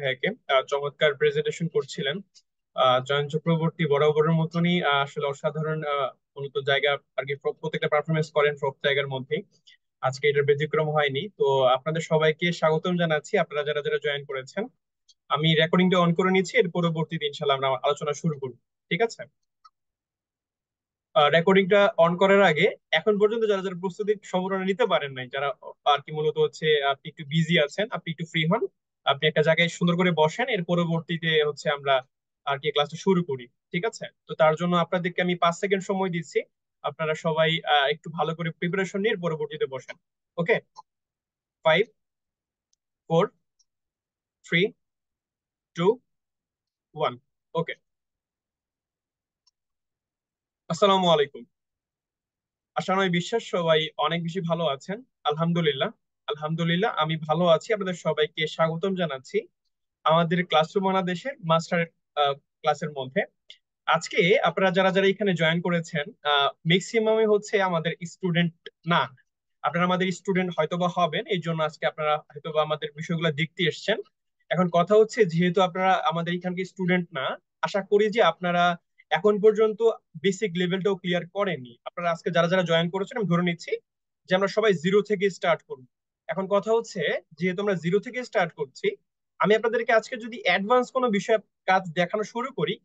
ভাইয়াকে। চমৎকার প্রেজেন্টেশন করছিলেন। জয়ন্ত চক্রবর্তী বরাবরের মতনই আসলে অসাধারণ মূলত জায়গা আর কি প্রত্যেকটা পারফরমেন্স করেন সব জায়গার মধ্যে। আজকে এটার ব্যতিক্রম হয়নি। তো আপনাদের সবাইকে স্বাগতম জানাচ্ছি, আপনারা যারা যারা জয়েন করেছেন। আমি রেকর্ডিংটা অন করে নিচ্ছি, এর পরবর্তীতে ইনশাল্লাহ আমরা আলোচনা শুরু করব। ঠিক আছে? রেকর্ডিংটা অন করার আগে এখন পর্যন্ত যারা যারা প্রস্তুতি সম্পূর্ণ নিতে পারেন নাই, যারা আর কি মূলত হচ্ছে আপনি একটু বিজি আছেন, আপনি একটু ফ্রি হন, আপনি একটা জায়গায় সুন্দর করে বসেন, এর পরবর্তীতে হচ্ছে আমরা আর কি ক্লাসটা শুরু করি। ঠিক আছে? তো তার জন্য আপনাদেরকে আমি 5 সেকেন্ড সময় দিচ্ছি। আপনারা সবাই একটু ভালো করে প্রিপারেশন নিয়ে এর পরবর্তীতে বসেন। ওকে? 5, 4, 3, 2, 1। ওকে। আসসালামু আলাইকুম। আশা নয় বিশ্বাস সবাই অনেক বেশি ভালো আছেন। আলহামদুলিল্লাহ। আলহামদুলিল্লাহ আমি ভালো আছি। আপনাদের সবাইকে স্বাগতম জানাচ্ছি আমাদের ক্লাসরুম বাংলাদেশের মাস্টার ক্লাসের মধ্যে। আজকে আপনারা যারা যারা এখানে জয়েন করেছেন, ম্যাক্সিমামই হচ্ছে আমাদের স্টুডেন্ট না। আপনারা আমাদের স্টুডেন্ট হয়তোবা হবেন, এই জন্য আজকে আপনারা হয়তোবা আমাদের বিষয়গুলো দেখতে এসেছেন। এখন কথা হচ্ছে, যেহেতু আপনারা আমাদের এখানকার স্টুডেন্ট না, আশা করি যে আপনারা এখন পর্যন্ত বেসিক লেভেলটাও ক্লিয়ার করেননি। আপনারা আজকে যারা যারা জয়েন করেছেন, আমি ধরে নিচ্ছি যে আমরা সবাই জিরো থেকে স্টার্ট করব। এখন কথা হচ্ছে, যেহেতু আমরা জিরো থেকে স্টার্ট করছি, আমি আপনাদেরকে আজকে যদি অ্যাডভান্স কোনো বিষয় কাজ দেখানো শুরু করি,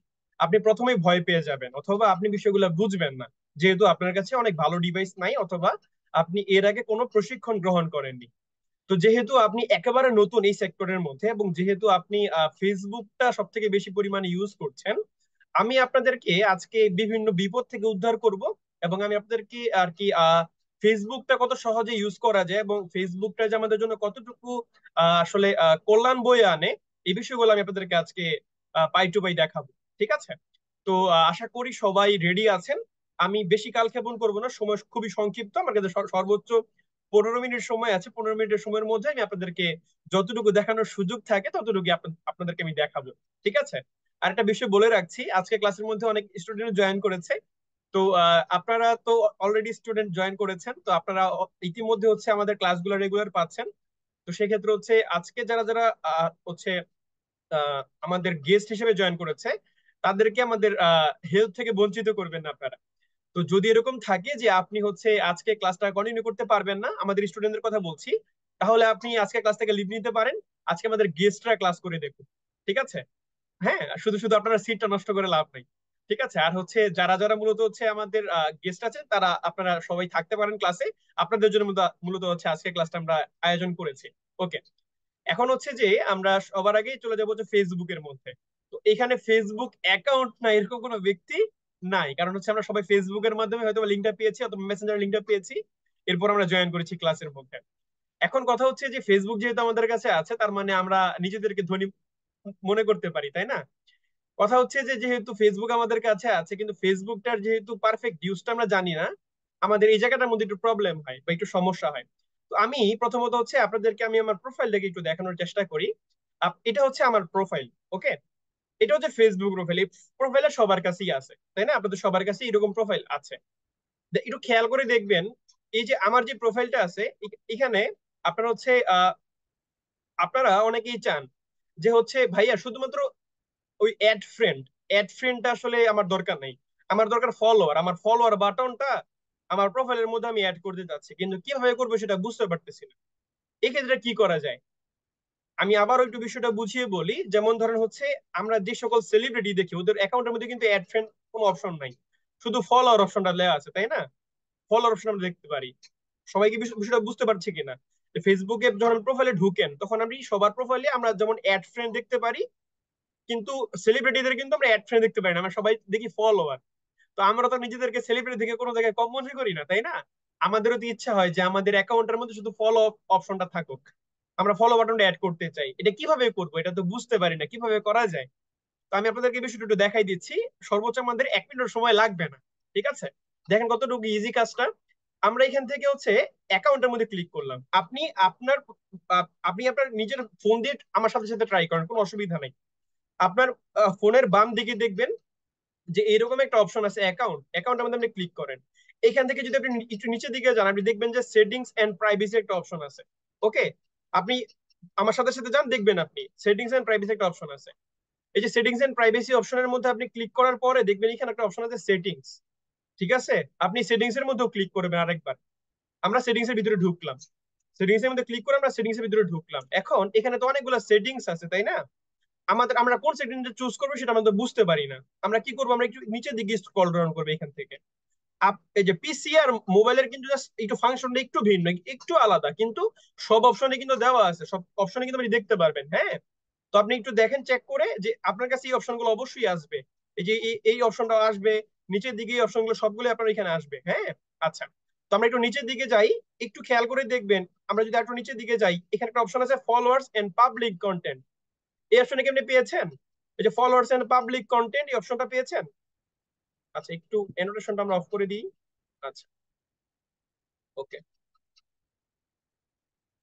আপনি প্রথমেই ভয় পেয়ে যাবেন, অথবা আপনি বিষয়গুলো বুঝবেন না, যেহেতু আপনার কাছে অনেক ভালো ডিভাইস নাই, অথবা আপনি এর আগে কোনো প্রশিক্ষণ গ্রহণ করেননি। তো যেহেতু আপনি একেবারে নতুন এই সেক্টরের মধ্যে, এবং যেহেতু আপনি ফেসবুকটা সব থেকে বেশি পরিমাণে ইউজ করছেন, আমি আপনাদেরকে আজকে বিভিন্ন বিপদ থেকে উদ্ধার করব। এবং আমি আপনাদেরকে আর কি ফেসবুকটা কত সহজে ইউজ করা যায়, এবং ফেসবুকটা যে আমাদের জন্য কতটুকু আসলে কল্যাণ বয়ে আনে, এই বিষয়গুলো আমি আপনাদেরকে আজকে পাই টু পাই দেখাবো। ঠিক আছে? তো আশা করি সবাই রেডি আছেন। আমি বেশি কালক্ষেপণ করবো না, সময় খুবই সংক্ষিপ্ত, আমার কাছে সর্বোচ্চ 15 মিনিট সময় আছে। 15 মিনিটের সময়ের মধ্যে আমি আপনাদেরকে যতটুকু দেখানোর সুযোগ থাকে ততটুকু আপনাদেরকে আমি দেখাবো। ঠিক আছে? আর একটা বিষয় বলে রাখছি, আজকে ক্লাসের মধ্যে অনেক স্টুডেন্ট জয়েন করেছে। তো আপনারা তো অলরেডি স্টুডেন্ট জয়েন করেছেন, তো আপনারা ইতিমধ্যে হচ্ছে আমাদের ক্লাসগুলো রেগুলার পাচ্ছেন। তো সেক্ষেত্রে হচ্ছে আজকে যারা যারা হচ্ছে আমাদের গেস্ট হিসেবে জয়েন করেছে, তাদেরকে আমাদের হেল্প থেকে বঞ্চিত করবেন না আপনারা। তো যদি এরকম থাকে যে আপনি হচ্ছে আজকে ক্লাসটা কন্টিনিউ করতে পারবেন না, আমাদের স্টুডেন্টদের কথা বলছি, তাহলে আপনি আজকে ক্লাস থেকে লিভ নিতে পারেন। আজকে আমাদের গেস্টরা ক্লাস করে দেখুন। ঠিক আছে? হ্যাঁ, শুধু শুধু আপনারা সিটটা নষ্ট করে লাভ নাই। ঠিক আছে? আর হচ্ছে যারা যারা মূলত হচ্ছে আমাদের গেস্ট আছে, তারা আপনারা সবাই থাকতে পারেন ক্লাসে। আপনাদের জন্য মূলত মূলত হচ্ছে আজকে ক্লাসটা আমরা আয়োজন করেছি। ওকে। এখন হচ্ছে যে আমরা সবার আগেই চলে যাবো হচ্ছে ফেসবুকের মধ্যে। তো এখানে ফেসবুক অ্যাকাউন্ট না এরকম কোনো ব্যক্তি নাই, কারণ হচ্ছে আমরা সবাই ফেসবুকের মাধ্যমে হয়তো লিঙ্কটা পেয়েছি, অথবা মেসেঞ্জার লিঙ্কটা পেয়েছি, এরপর আমরা জয়েন করেছি ক্লাসের মধ্যে। এখন কথা হচ্ছে যে ফেসবুক যেহেতু আমাদের কাছে আছে, তার মানে আমরা নিজেদেরকে ধনী মনে করতে পারি, তাই না? কথা হচ্ছে যে যেহেতু ফেসবুক আমাদের কাছে আছে, কিন্তু ফেসবুকটার যেহেতু পারফেক্ট ইউজটা আমরা জানি না, আমাদের এই জায়গাটার মধ্যে একটু প্রবলেম হয় বা একটু সমস্যা হয়। তো আমি প্রথমত হচ্ছে আপনাদেরকে আমি আমার প্রোফাইলটাকে একটু দেখানোর চেষ্টা করি। এটা হচ্ছে আমার প্রোফাইল। ওকে? এটা হচ্ছে ফেসবুক প্রোফাইল। এই প্রোফাইলে সবার কাছেই আছে, তাই না? আপনাদের সবার কাছে এরকম প্রোফাইল আছে। একটু খেয়াল করে দেখবেন, এই যে আমার যে প্রোফাইলটা আছে, এখানে আপনারা হচ্ছে আপনারা অনেকেই চান যে হচ্ছে ভাইয়া শুধুমাত্র ওই অ্যাড ফ্রেন্ডটা আসলে আমার দরকার নেই। আমার দরকার ফলোয়ার। আমার ফলোয়ার বাটনটা আমার প্রোফাইলের মধ্যে আমি অ্যাড করতে চাচ্ছি, কিন্তু কিভাবে করবো সেটা বুঝতে পারতেছি না। এক্ষেত্রে কি করা যায়? আমি আবার একটু বিষয়টা বুঝিয়ে বলি। যেমন ধরেন হচ্ছে, আমরা যে সকল সেলিব্রিটি দেখি, ওদের অ্যাকাউন্টের মধ্যে কিন্তু অ্যাড ফ্রেন্ড কোনো অপশন নাই, শুধু ফলোয়ার অপশনটা দেওয়া আছে, তাই না? ফলোয়ার অপশন আমরা দেখতে পারি। সবাই কি বিষয়টা বুঝতে পারছে কিনা? ফেসবুকে যখন প্রোফাইলে ঢুকেন, তখন আমি সবার প্রোফাইলে আমরা যেমন অ্যাড ফ্রেন্ড দেখতে পারি, কিন্তু সেলিব্রিটিদের কিন্তু আমরা অ্যাড ফ্রেন্ড দেখতে পারি না, আমরা সবাই দেখি ফলোয়ার। তো আমরা তো নিজেদেরকে সেলিব্রিটি থেকে কোনো জায়গায় কম মনে করি না, তাই না? আমাদেরও তো ইচ্ছা হয় যে আমাদের অ্যাকাউন্টের মধ্যে শুধু ফলো অপশনটা থাকুক, আমরা ফলো বাটনটা অ্যাড করতে চাই। এটা কিভাবে করবো, এটা তো বুঝতে পারি না কিভাবে করা যায়। তো আমি আপনাদেরকে বিষয়টা একটু দেখাই দিচ্ছি। সর্বোচ্চ আমাদের 1 মিনিট সময় লাগবে না। ঠিক আছে? দেখেন কতটুকু ইজি কাজটা। আমরা এখান থেকে হচ্ছে অ্যাকাউন্টের মধ্যে ক্লিক করলাম। আপনি আপনার নিজের ফোন দিয়ে আমার সাথে সাথে ট্রাই করেন, কোনো অসুবিধা নেই। আপনার ফোনের বাম দিকে দেখবেন যে এরকম একটা অপশন আছে, অ্যাকাউন্টের মধ্যে আপনি ক্লিক করেন। এখান থেকে যদি আপনি একটু নিচের দিকে যান, আপনি দেখবেন যে সেটিংস এন্ড প্রাইভেসি একটা অপশন আছে। ওকে? আপনি আমার সাথে সাথে যান, দেখবেন আপনি সেটিংস এন্ড প্রাইভেসি একটা অপশন আছে। এই যে সেটিংস এন্ড প্রাইভেসি অপশনের মধ্যে আপনি ক্লিক করার পরে দেখবেন এখানে একটা অপশন আছে সেটিংস। ঠিক আছে, আপনি সেটিংস এর মধ্যেও ক্লিক করবেন আরেকবার। আমরা সেটিংস এর ভিতরে ঢুকলাম, সেটিংস এর মধ্যে ক্লিক করে আমরা সেটিংস এর ভিতরে ঢুকলাম। এখন এখানে তো অনেকগুলো সেটিংস আছে তাই না? আমরা কোন সেটিংটা চুজ করবো সেটা আমাদের বুঝতে পারি না। আমরা কি করবো, আমরা একটু নিচের দিকে স্ক্রল ডাউন করবো এখান থেকে। এই যে পিসি আর মোবাইলের কিন্তু জাস্ট একটু ফাংশনটা একটু ভিন্ন, একটু আলাদা, কিন্তু সব অপশনে কিন্তু দেওয়া আছে, সব অপশনে কিন্তু আপনি দেখতে পারবেন। হ্যাঁ, তো আপনি একটু দেখেন চেক করে যে আপনার কাছে এই অপশনগুলো অবশ্যই আসবে। এই যে এই অপশনটা আসবে, নিচের দিকে এই অপশনগুলো সবগুলো আপনার এখানে আসবে। হ্যাঁ, আচ্ছা, তো আমরা একটু নিচের দিকে যাই, একটু খেয়াল করে দেখবেন। আমরা যদি একটু নিচের দিকে যাই, এখানে একটা অপশন আছে ফলোয়ার্স এন্ড পাবলিক কন্টেন্ট। এই অপশনে কি আপনি পেয়েছেন? এই যে ফলোয়ার্স এন্ড পাবলিক কন্টেন্ট, এই অপশনটা পেয়েছেন? আচ্ছা, একটু অ্যানোটেশনটা আমরা অফ করে দিই। আচ্ছা, ওকে।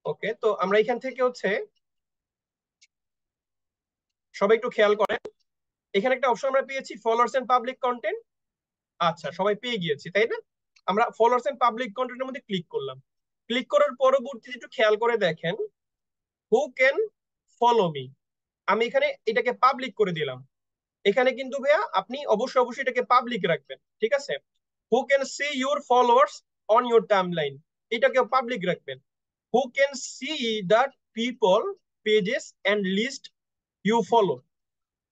ওকে, তো আমরা এখান থেকে হচ্ছে সবাই একটু খেয়াল করেন, এখানে একটা অপশন আমরা পেয়েছি ফলোয়ার্স এন্ড পাবলিক কন্টেন্ট। আচ্ছা, সবাই পেয়ে গিয়েছি তাই না? আমরা ফলোয়ার্স এন্ড পাবলিক কন্টেন্টের মধ্যে ক্লিক করলাম। ক্লিক করার পরবর্তীতে একটু খেয়াল করে দেখেন, হু ক্যান ফলো মি। আমি এখানে এটাকে পাবলিক করে দিলাম। এখানে কিন্তু ভাইয়া আপনি অবশ্যই অবশ্যই এটাকে পাবলিক রাখবেন, ঠিক আছে? Who can see your followers on your timeline, এটাকে পাবলিক রাখবেন। Who can see that people pages and list you follow,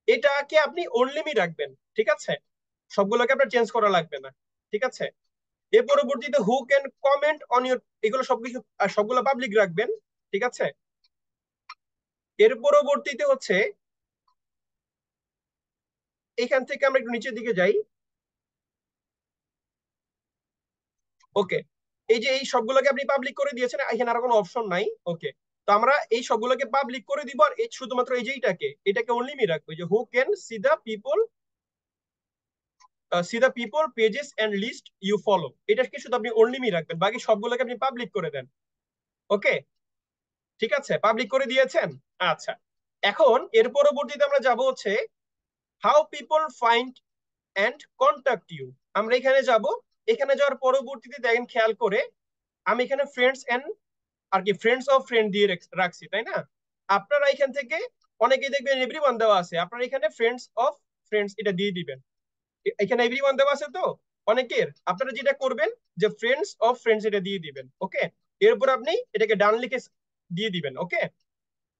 এটাকে আপনি অনলি মি রাখবেন। ঠিক আছে, সবগুলোকে আপনার চেঞ্জ করা লাগবে না। ঠিক আছে, এর পরবর্তীতে who can comment on your, এগুলো সবকিছু সবগুলো পাবলিক রাখবেন। ঠিক আছে, এর পরবর্তীতে হচ্ছে এখান থেকে আমরা একটু নিচের দিকে যাই। ওকে, এই যে এই সবগুলোকে আপনি পাবলিক করে দিয়েছেন, এখানে আর কোনো অপশন নাই। ওকে, তো আমরা এই সবগুলোকে পাবলিক করে দিব, আর এই শুধুমাত্র এই যে এটাকে অনলি মি রাখবো, যে who can see the people pages and list you follow, এটাকে শুধু আপনি অনলি মি রাখবেন, বাকি সবগুলোকে আপনি পাবলিক করে দেন। ওকে, ঠিক আছে, পাবলিক করে দিয়েছেন। আচ্ছা, এখন এর পরবর্তীতে আমরা যাব হচ্ছে how people find and contact you. আমরা এখানে যাব। এখানে যাওয়ার পরবর্তীতে দেখেন খেয়াল করে, আমি এখানে ফ্রেন্ডস এন্ড আর কি ফ্রেন্ডস অফ ফ্রেন্ড দিয়ে রাখছি তাই না? আপনারা এখান থেকে অনেকেই দেখবেন এভরিওয়ান দেওয়া আছে, আপনারা এখানে ফ্রেন্ডস অফ ফ্রেন্ডস এটা দিয়ে দিবেন। এখানে এভরিওয়ান দেওয়া আছে তো অনেকের, আপনারা যেটা করবেন যে ফ্রেন্ডস অফ ফ্রেন্ডস এটা দিয়ে দিবেন। ওকে, এরপর আপনি এটাকে ডান লিখে দিয়ে দিবেন। ওকে,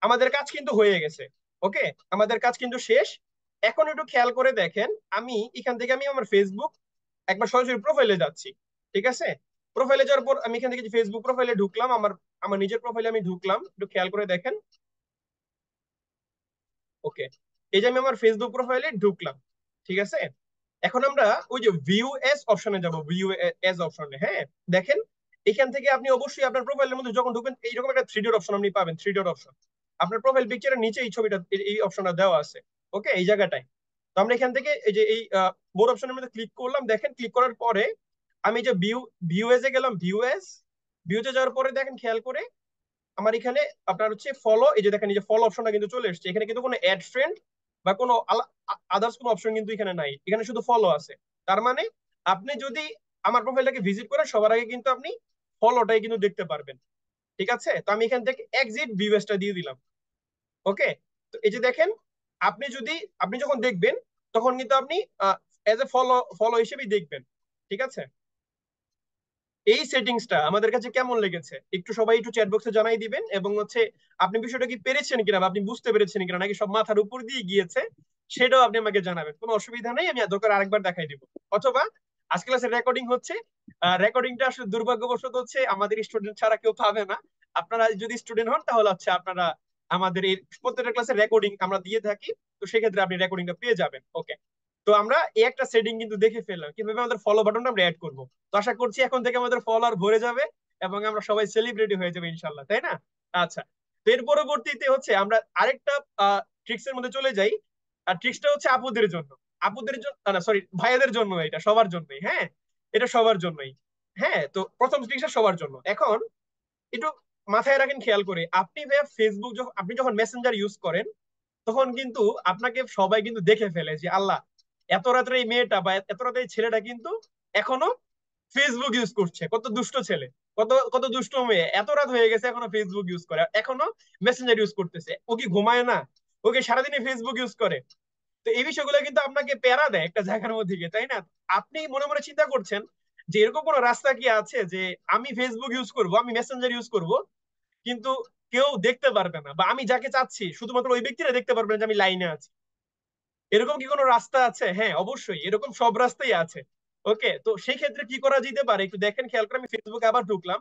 আমাদের কাজ কিন্তু হয়ে গেছে। ওকে, আমাদের কাজ কিন্তু শেষ। এখন একটু খেয়াল করে দেখেন, আমি এখান থেকে আমি আমার ফেসবুক একবার সরাসরি প্রোফাইলে যাচ্ছি। ঠিক আছে, প্রোফাইলে যাওয়ার পর আমি এখান থেকে ফেসবুক প্রোফাইলে ঢুকলাম, আমার আমার নিজের প্রোফাইলে আমি ঢুকলাম, একটু খেয়াল করে দেখেন। ওকে, এই যে আমি আমার ফেসবুক প্রোফাইলে ঢুকলাম। ঠিক আছে, এখন আমরা ওই যে ভিউ এস অপশনে যাব, ভিউ এস অপশনে। হ্যাঁ, দেখেন এখান থেকে আপনি অবশ্যই আপনার প্রোফাইলের মধ্যে যখন ঢুকবেন এইরকম একটা থ্রি ডট অপশন আপনি পাবেন, থ্রি ডট অপশন। আপনার প্রোফাইল পিকচারের নিচে এই ছবিটা এই অপশনটা দেওয়া আছে। ওকে, এই জায়গাটায়। তো আমরা এখান থেকে এই যে এই মোর অপশনের মধ্যে ক্লিক করলাম। দেখেন ক্লিক করার পরে আমি যে ভিউ এসে গেলাম, ভিউতে যাওয়ার পরে দেখেন খেয়াল করে আমার এখানে আপনার হচ্ছে ফলো, এই যে দেখেন এই যে ফলো অপশনটা কিন্তু চলে এসেছে। এখানে কিন্তু কোনো অ্যাড ফ্রেন্ড বা কোনো আদার্স কোনো অপশন কিন্তু এখানে নাই, এখানে শুধু ফলো আছে। তার মানে আপনি যদি আমার প্রোফাইলটাকে ভিজিট করেন সবার আগে কিন্তু আপনি ফলোটাই কিন্তু দেখতে পারবেন। ঠিক আছে, তো আমি এখান থেকে এক্সিট ভিউএসটা দিয়ে দিলাম। ওকে, তো এই যে দেখেন, আপনি যদি আপনি যখন দেখবেন তখন কিন্তু আপনি এজ এ ফলো ফলো হিসেবেই দেখবেন। ঠিক আছে, এই সেটিংসটা আমাদের কাছে কেমন লেগেছে একটু সবাই একটু চ্যাট বক্সে জানাই দিবেন, এবং হচ্ছে আপনি বিষয়টা কি পেরেছেন কিনা বা আপনি বুঝতে পেরেছেন কিনা, নাকি সব মাথার উপর দিয়ে গিয়েছে, সেটাও আপনি আমাকে জানাবেন। কোনো অসুবিধা নেই, আমি দরকার আরেকবার দেখাই দিব। অথবা আজকে ক্লাসের রেকর্ডিং হচ্ছে, রেকর্ডিংটা আসলে দুর্ভাগ্যবশত হচ্ছে আমাদের স্টুডেন্ট ছাড়া কেউ পাবে না। আপনারা যদি স্টুডেন্ট হন তাহলে হচ্ছে আপনারা আমাদের এই প্রত্যেকটা ক্লাসের রেকর্ডিং আমরা দিয়ে থাকি, তো সেক্ষেত্রে আপনি রেকর্ডিংটা পেয়ে যাবেন। ওকে, তো আমরা এই একটা সেটিং কিন্তু দেখে ফেললাম কিভাবে আমাদের ফলো বাটনটা আমরা অ্যাড করবো। তো আশা করছি এখন থেকে আমাদের ফলোয়ার ভরে যাবে এবং আমরা সবাই সেলিব্রিটি হয়ে যাবে ইনশাল্লাহ, তাই না? আচ্ছা, তো এর পরবর্তীতে হচ্ছে আমরা আরেকটা ট্রিক্স এর মধ্যে চলে যাই। আর ট্রিক্সটা হচ্ছে আপুদের জন্য, আপুদের জন্য না, সরি, ভাইয়াদের জন্য, এটা সবার জন্যই। হ্যাঁ, এটা সবার জন্যই। হ্যাঁ, তো প্রথম ট্রিক্সটা সবার জন্য। এখন একটু মাথায় রাখেন খেয়াল করে, আপনি ভাইয়া ফেসবুক যখন আপনি যখন মেসেঞ্জার ইউজ করেন তখন কিন্তু আপনাকে সবাই কিন্তু দেখে ফেলে যে আল্লাহ, এত রাত্রে এই মেয়েটা বা এত রাতে এই ছেলেটা কিন্তু এখনো ফেসবুক ইউজ করছে, কত দুষ্ট ছেলে। কত কত দুষ্ট মেয়ে, এত রাত হয়ে গেছে এখনো ফেসবুক ইউজ করে, এখনো মেসেঞ্জার ইউজ করতেছে। ও কি ঘুমায় না? ওকে সারাদিনে ফেসবুক ইউজ করে। তো এই বিষয়গুলো কিন্তু আপনাকে প্যারা দেয় একটা জায়গার মধ্যে গিয়ে, তাই না? আপনি মনে মনে চিন্তা করছেন যে এরকম কোনো রাস্তা কি আছে যে আমি ফেসবুক ইউজ করব, আমি মেসেঞ্জার ইউজ করব, কিন্তু কেউ দেখতে পারবে না, বা আমি যাকে চাচ্ছি শুধুমাত্র ওই ব্যক্তিরা দেখতে পারবে না যে আমি লাইনে আছি। এরকম কি কোনো রাস্তা আছে? হ্যাঁ, অবশ্যই এরকম সব রাস্তাই আছে। ওকে, তো সেই ক্ষেত্রে কি করা যেতে পারে একটু দেখেন, খেয়াল করে। আমি ফেসবুকে আবার ঢুকলাম।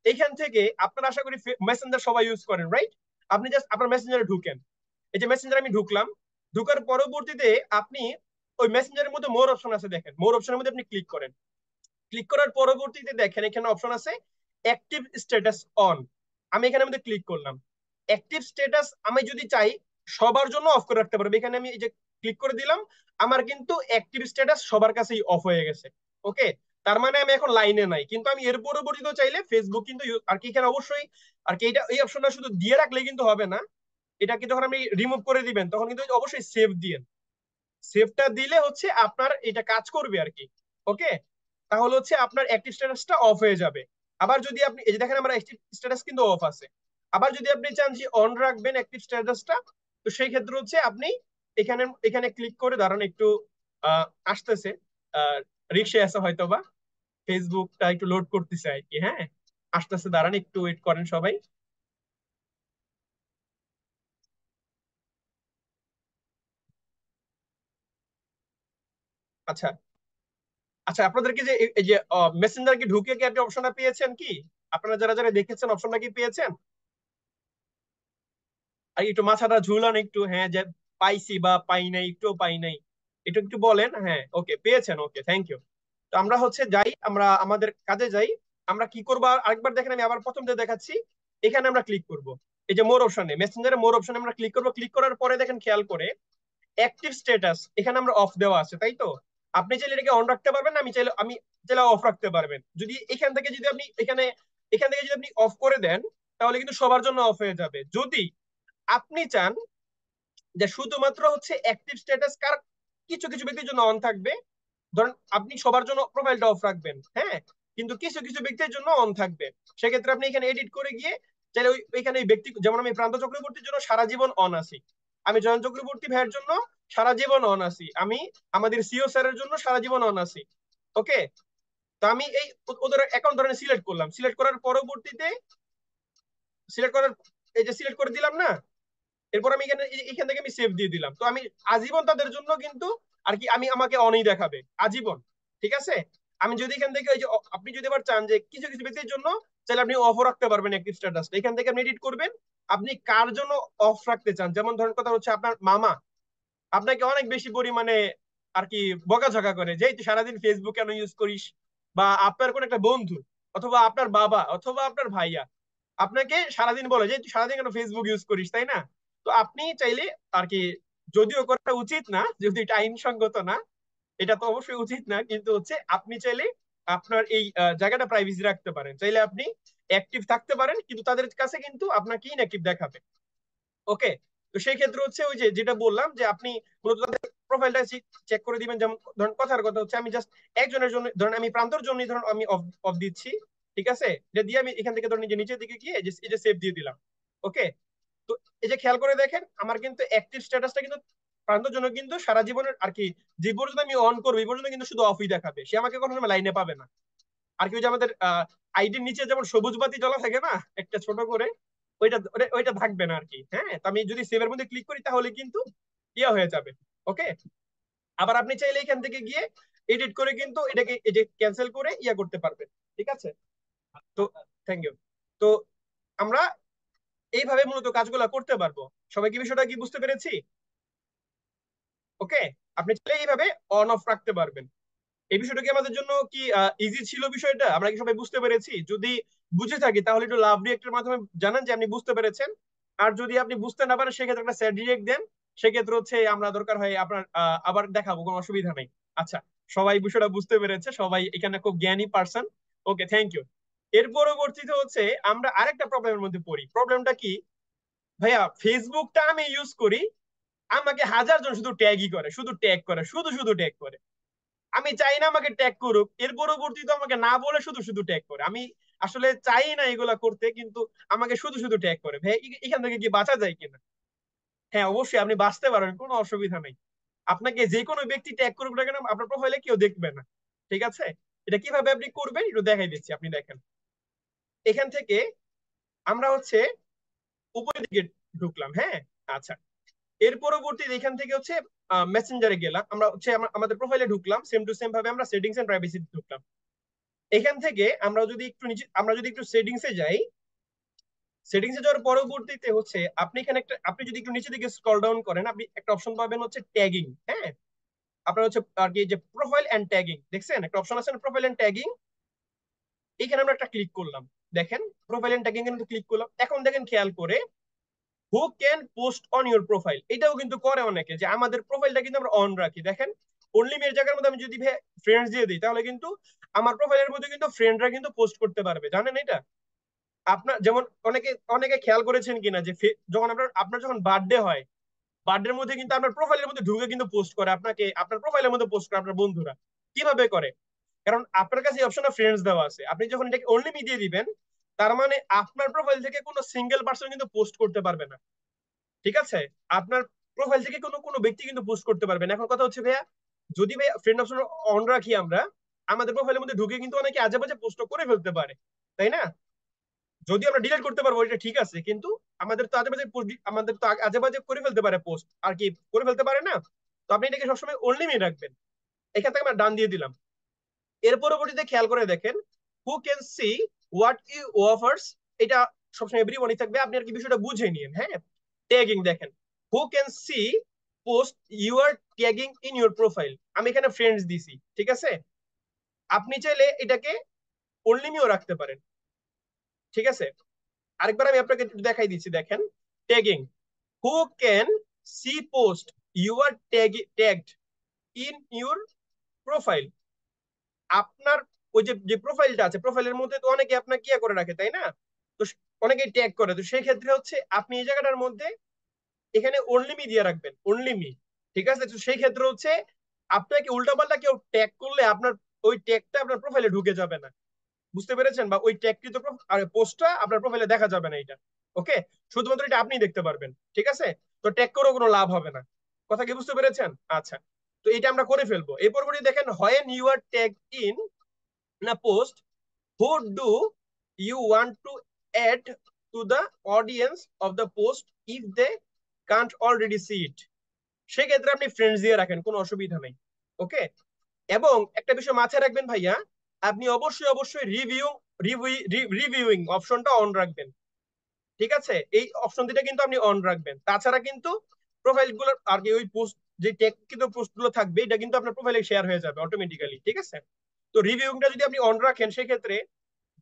এখান থেকে আপনারা আশা করি মেসেঞ্জার সবাই ইউজ করেন, রাইট? আপনি জাস্ট আপনার মেসেঞ্জারে ঢুকেন। এই যে মেসেঞ্জার আমি ঢুকলাম, ঢুকার পরবর্তীতে আপনি ওই মেসেঞ্জারের মধ্যে মোর অপশন আছে, দেখেন মোর অপশনের মধ্যে আপনি ক্লিক করেন। ক্লিক করার পরবর্তীতে দেখেন এখানে অপশন আছে অ্যাক্টিভ স্ট্যাটাস অন। আমি এখানে মধ্যে ক্লিক করলাম। অ্যাক্টিভ স্ট্যাটাস আমি যদি চাই সবার জন্য অফ করে রাখতে পারবো। এখানে আমি এই যে ক্লিক করে দিলাম, আমার কিন্তু অ্যাক্টিভ স্ট্যাটাস সবার কাছেই অফ হয়ে গেছে। ওকে, তার মানে আমি এখন লাইনে নাই, কিন্তু আমি এর পরবর্তীতে চাইলে ফেসবুক কিন্তু আর কি এখানে অবশ্যই আর কি এটা এই অপশনটা শুধু দিয়ে রাখলে কিন্তু হবে না। এটাকে যখন আপনি রিমুভ করে দিবেন তখন কিন্তু অবশ্যই সেভ দিয়েন। সেভটা দিলে হচ্ছে আপনার এটা কাজ করবে আর কি। ওকে, তাহলে হচ্ছে আপনার অ্যাক্টিভ স্ট্যাটাসটা অফ হয়ে যাবে। আবার যদি আপনি এই যে দেখেন আমার অ্যাক্টিভ স্ট্যাটাস কিন্তু অফ আছে। আবার যদি আপনি চান যে অন রাখবেন অ্যাক্টিভ স্ট্যাটাসটা, তো সেই ক্ষেত্রে হচ্ছে আপনি এখানে এখানে ক্লিক করে দাঁড়ান একটু। আসতেছে, রিক্সে আছে হয়তো বা, ফেসবুকটা একটু লোড করতেছে আর কি। হ্যাঁ, আসতেছে, দাঁড়ান একটু ওয়েট করেন সবাই। আচ্ছা, আচ্ছা, আপনাদেরকে যে এই যে মেসেঞ্জার কি ঢুকে কি আপনি অপশনটা পেয়েছেন কি? আপনারা যারা যারা দেখেছেন অপশনটা কি পেয়েছেন? আর একটু মাথাটা ঝুলান একটু, হ্যাঁ, যে পাইছি বা পাই নাই, একটু পাই নাই, একটু একটু বলেন। হ্যাঁ, ওকে, পেয়েছেন, ওকে, থ্যাংক ইউ। তো আমরা হচ্ছে যাই, আমরা আমাদের কাজে যাই। আমরা কি করবো আরেকবার দেখেন, আমি আবার প্রথম দিয়ে দেখাচ্ছি। এখানে আমরা ক্লিক করব, এই যে মোর অপশনে, মেসেঞ্জারে মোর অপশনে আমরা ক্লিক করব। ক্লিক করার পরে দেখেন খেয়াল করে অ্যাক্টিভ স্ট্যাটাস এখানে আমরা অফ দেওয়া আছে, তাই তো? আপনি চাইলে এটাকে অন রাখতে পারবেন, আমি চাইলে অফ রাখতে পারবেন। যদি এখান থেকে যদি আপনি এখান থেকে যদি আপনি অফ করে দেন, তাহলে কিন্তু সবার জন্য অফ হয়ে যাবে। যদি আপনি চান যে শুধুমাত্র হচ্ছে অ্যাক্টিভ স্ট্যাটাস কার কিছু কিছু ব্যক্তির জন্য অন থাকবে, ধরেন আপনি সবার জন্য প্রোফাইলটা অফ রাখবেন, হ্যাঁ, কিন্তু কিছু কিছু ব্যক্তির জন্য অন থাকবে, সেক্ষেত্রে আপনি এখানে এডিট করে গিয়ে চাইলে ওইখানে ওই ব্যক্তি, যেমন আমি প্রান্ত চক্রবর্তীর জন্য সারা জীবন অন আছি, আমি জয়ন চক্রবর্তী ভাইয়ের জন্য সারা জীবন অন আছি, আমি আমাদের সিও স্যারের জন্য সারা জীবন অন আছি। ওকে, তো আমি এই ওদের অ্যাকাউন্ট ধরেন সিলেক্ট করলাম, সিলেক্ট করার পরবর্তীতে সিলেক্ট করার এই যে সিলেক্ট করে দিলাম না, এরপর আমি এখানে এখান থেকে আমি সেভ দিয়ে দিলাম। তো আমি আজীবন তাদের জন্য কিন্তু আর কি আমি আমাকে অনই দেখাবে আজীবন। ঠিক আছে, আমি যদি এখান থেকে ওই যে আপনি যদি আবার চান যে কিছু কিছু ব্যক্তির জন্য চাইলে আপনি অফ রাখতে পারবেন অ্যাক্টিভ স্ট্যাটাসটা, এখান থেকে আপনি এডিট করবেন আপনি কার জন্য অফ রাখতে চান। যেমন ধরেন কথা হচ্ছে আপনার মামা আপনাকে অনেক বেশি পরিমাণে আর কি বকাঝকা করে যে এই তুই সারাদিন ফেসবুক কেন ইউজ করিস, বা আপনার কোন একটা বন্ধু অথবা আপনার বাবা অথবা আপনার ভাইয়া আপনাকে সারাদিন বলে যে তুই সারাদিন কেন ফেসবুক ইউজ করিস, তাই না? তো আপনি চাইলে আর কি, যদিও করা উচিত না, যদি এটা আইনসঙ্গত না, এটা তো অবশ্যই উচিত না, কিন্তু হচ্ছে আপনি চাইলে আপনার এই জায়গাটা প্রাইভেসি রাখতে পারেন, চাইলে আপনি অ্যাক্টিভ থাকতে পারেন, কিন্তু তাদের কাছে কিন্তু আপনাকে ইনঅ্যাক্টিভ দেখাবে। ওকে, তো সেই ক্ষেত্রে হচ্ছে ওই যে যেটা বললাম যে আপনি মূলত তাদের প্রোফাইলটা চেক করে দিবেন। যেমন ধরুন কথার কথা হচ্ছে আমি জাস্ট একজনের জন্য, ধরুন আমি প্রান্তর জন্য ধরুন আমি অফ অফ দিচ্ছি। ঠিক আছে, এটা দিয়ে আমি এখান থেকে ধরুন যে নিচের দিকে গিয়ে এই যে সেভ দিয়ে দিলাম। ওকে, তো এই যে খেয়াল করে দেখেন আমার কিন্তু অ্যাক্টিভ স্ট্যাটাসটা কিন্তু প্রান্তর জন্য কিন্তু সারা জীবনের আর কি, যে পর্যন্ত আমি অন করবো এই পর্যন্ত কিন্তু শুধু অফই দেখাবে, সে আমাকে কখনো লাইনে পাবে না। আর কি ওই যে আমাদের আইডির নিচে যেমন সবুজ বাতি জ্বলা থাকে না একটা ছোট করে, ওইটা থাকবে না আর কি। হ্যাঁ, তো আমি যদি সেভের মধ্যে ক্লিক করি তাহলে কিন্তু ইয়ে হয়ে যাবে। ওকে, আবার আপনি চাইলে এখান থেকে গিয়ে এডিট করে কিন্তু এটাকে এই যে ক্যান্সেল করে ইয়া করতে পারবেন। ঠিক আছে, তো থ্যাংক ইউ। তো আমরা এইভাবে মূলত কাজগুলো করতে পারবো। সবাই কি বিষয়টা কি বুঝতে পেরেছি? ওকে, আপনি চাইলে এইভাবে অন অফ রাখতে পারবেন। এই বিষয়টা কি আমাদের জন্য কি ইজি ছিল? বিষয়টা আমরা কি সবাই বুঝতে পেরেছি? যদি বুঝে থাকি তাহলে একটু লাভ রিয়েক্টের মাধ্যমে জানান যে আপনি বুঝতে পেরেছেন। আর যদি আপনি বুঝতে না পারেন সেক্ষেত্রে একটা স্যাড রিয়েক্ট দেন, সেক্ষেত্রে হচ্ছে আমরা দরকার হয় আপনার আবার দেখাবো, কোনো অসুবিধা নেই। আচ্ছা, সবাই বিষয়টা বুঝতে পেরেছে, সবাই এখানে খুব জ্ঞানী পার্সন। Okay, thank you. এর পরবর্তীতে হচ্ছে আমরা আরেকটা প্রবলেমের মধ্যে পড়ি। প্রবলেমটা কি? ভাইয়া ফেসবুকটা আমি ইউজ করি, আমাকে হাজার জন শুধু ট্যাগই করে, শুধু ট্যাগ করে, শুধু শুধু ট্যাগ করে। আমি চাই না আমাকে ট্যাগ করুক, এর পরবর্তীতে আমাকে না বলে শুধু শুধু ট্যাগ করে। আমি আসলে চাই না এগুলা করতে, কিন্তু আমাকে শুধু শুধু ট্যাগ করে। ভাই এখান থেকে কি বাঁচা যায় কিনা? হ্যাঁ, অবশ্যই আপনি বাঁচতে পারবেন, কোনো অসুবিধা নেই। আপনাকে যে কোনো ব্যক্তি ট্যাগ করুক না কেন, আপনার প্রোফাইলে কেউ দেখবে না। ঠিক আছে? এটা কিভাবে আপনি করবেন একটু দেখাই দিচ্ছি, আপনি দেখেন। এখান থেকে আমরা হচ্ছে উপরের দিকে ঢুকলাম, হ্যাঁ। আচ্ছা, এর পরবর্তীতে এখান থেকে হচ্ছে মেসেঞ্জারে গেলাম, আমরা হচ্ছে আমাদের প্রোফাইলে ঢুকলাম, সেম টু সেম ভাবে আমরা সেটিংস এন্ড প্রাইভেসি ঢুকলাম। এখান থেকে আমরা যদি একটু সেটিংস এ যাই, সেটিংস এ যাওয়ার পরবর্তীতে হচ্ছে আপনি এখানে একটা, আপনি যদি একটু নিচে দিকে স্ক্রল ডাউন করেন, আপনি একটা অপশন পাবেন হচ্ছে ট্যাগিং, হ্যাঁ। আপনার হচ্ছে আর কি যে প্রোফাইল এন্ড ট্যাগিং, দেখছেন একটা অপশন আছে প্রোফাইল এন্ড ট্যাগিং, এখানে আমরা একটা ক্লিক করলাম। দেখেন প্রোফাইল এন্ড ট্যাগিং এ ক্লিক করলাম। এখন দেখেন খেয়াল করে, who can post on your profile, এটাও কিন্তু করে অনেকে, যে আমাদের প্রোফাইলটা কিন্তু আমরা অন রাখি। দেখেন অনলি মেয়ের জায়গার মধ্যে আমি যদি ফ্রেন্ডস দিয়ে দিই, তাহলে কিন্তু আমার প্রোফাইলের মধ্যে কিন্তু ফ্রেন্ডরা কিন্তু পোস্ট করতে পারবে, জানেন এটা? আপনার যেমন অনেকে অনেকে খেয়াল করেছেন কিনা যে যখন আপনার আপনার যখন বার্থডে হয়, বার্থডের মধ্যে কিন্তু আপনার প্রোফাইলের মধ্যে ঢুকে কিন্তু পোস্ট করে আপনাকে, আপনার প্রোফাইলের মধ্যে পোস্ট করে আপনার বন্ধুরা। কিভাবে করে? কারণ আপনার কাছে এই অপশনটা ফ্রেন্ডস দেওয়া আছে, আপনি যখন এটাকে অনলি মি দিয়ে দিবেন, তার মানে আপনার প্রোফাইল থেকে কোনো সিঙ্গেল পার্সন কিন্তু পোস্ট করতে পারবে না। ঠিক আছে? আপনার প্রোফাইল থেকে কোনো কোনো ব্যক্তি কিন্তু পোস্ট করতে পারবে না। এখন কথা হচ্ছে ভাইয়া, যদি ভাই ফ্রেন্ড অপশন অন রাখি আমরা, আমাদের প্রোফাইলের মধ্যে ঢুকে কিন্তু অনেকে আজে বাজে পোস্ট করে ফেলতে পারে, তাই না? যদি আমরা ডিলিট করতে পারবো এটা ঠিক আছে, কিন্তু আমাদের তো আজে বাজে করে ফেলতে পারে পোস্ট, আর কি করে ফেলতে পারে না? তো আপনি এটাকে সবসময় অনলি মি রাখবেন। এখান থেকে আমরা ডান দিয়ে দিলাম। এর পরবর্তীতে খেয়াল করে দেখেন, who can see what you offers, এটা সবসময় এভরিবডি থাকবে, আপনি আর কি বিষয়টা বুঝে নিন, হ্যাঁ। ট্যাগিং দেখেন, who can see post you are tagging in your profile, আমি এখানে ফ্রেন্ডস দিছি, ঠিক আছে? আপনি চাইলে এটাকে অনলি মিও রাখতে পারেন, ঠিক আছে? আরেকবার আমি আপনাকে দেখাই দিচ্ছি, দেখেন tagging, who can see post you are tagged in your profile, আপনার ওই যে যে প্রোফাইলটা আছে, প্রোফাইলের মধ্যে তো অনেকে আপনাকে কি করে রাখে, তাই না? তো অনেকে ট্যাগ করে, তো সেই ক্ষেত্রে হচ্ছে আপনি এই জায়গাটার মধ্যে এখানে অনলি মি দিয়ে রাখবেন, অনলি মি। ঠিক আছে? তো সেই ক্ষেত্রে হচ্ছে আপনাকে উল্টাপাল্টা কেউ ট্যাগ করলে আপনার ওই ট্যাগটা আপনার প্রোফাইলে ঢুকে যাবে না। বুঝতে পেরেছেন? বা ওই ট্যাগকৃত পোস্টটা আপনার প্রোফাইলে দেখা যাবে না, এটা ওকে। শুধুমাত্র এটা আপনি দেখতে পারবেন, ঠিক আছে? তো ট্যাগ করেও কোনো লাভ হবে না। কথা কি বুঝতে পেরেছেন? আচ্ছা, তো এটা আমরা করে ফেলবো। এই পরবর্তী দেখেন, when you are tag in না post, who do you want to add to the audience of the post if they can't already see it, সেক্ষেত্রে আপনি ফ্রেন্ডস দিয়ে রাখেন, কোনো অসুবিধা নেই, ওকে। এবং একটা বিষয় মাথায় রাখবেন ভাইয়া, আপনি অবশ্যই অবশ্যই রিভিউইং অপশনটা অন রাখবেন, ঠিক আছে? এই অপশন দুটা কিন্তু আপনি অন রাখবেন, তাছাড়া কিন্তু প্রোফাইল গুলো আর কি ওই পোস্ট, যে ট্যাগ কিন্তু পোস্ট গুলো থাকবে, এটা কিন্তু আপনার প্রোফাইলে শেয়ার হয়ে যাবে অটোমেটিক্যালি, ঠিক আছে? তো রিভিউইংটা যদি আপনি অন রাখেন, সেক্ষেত্রে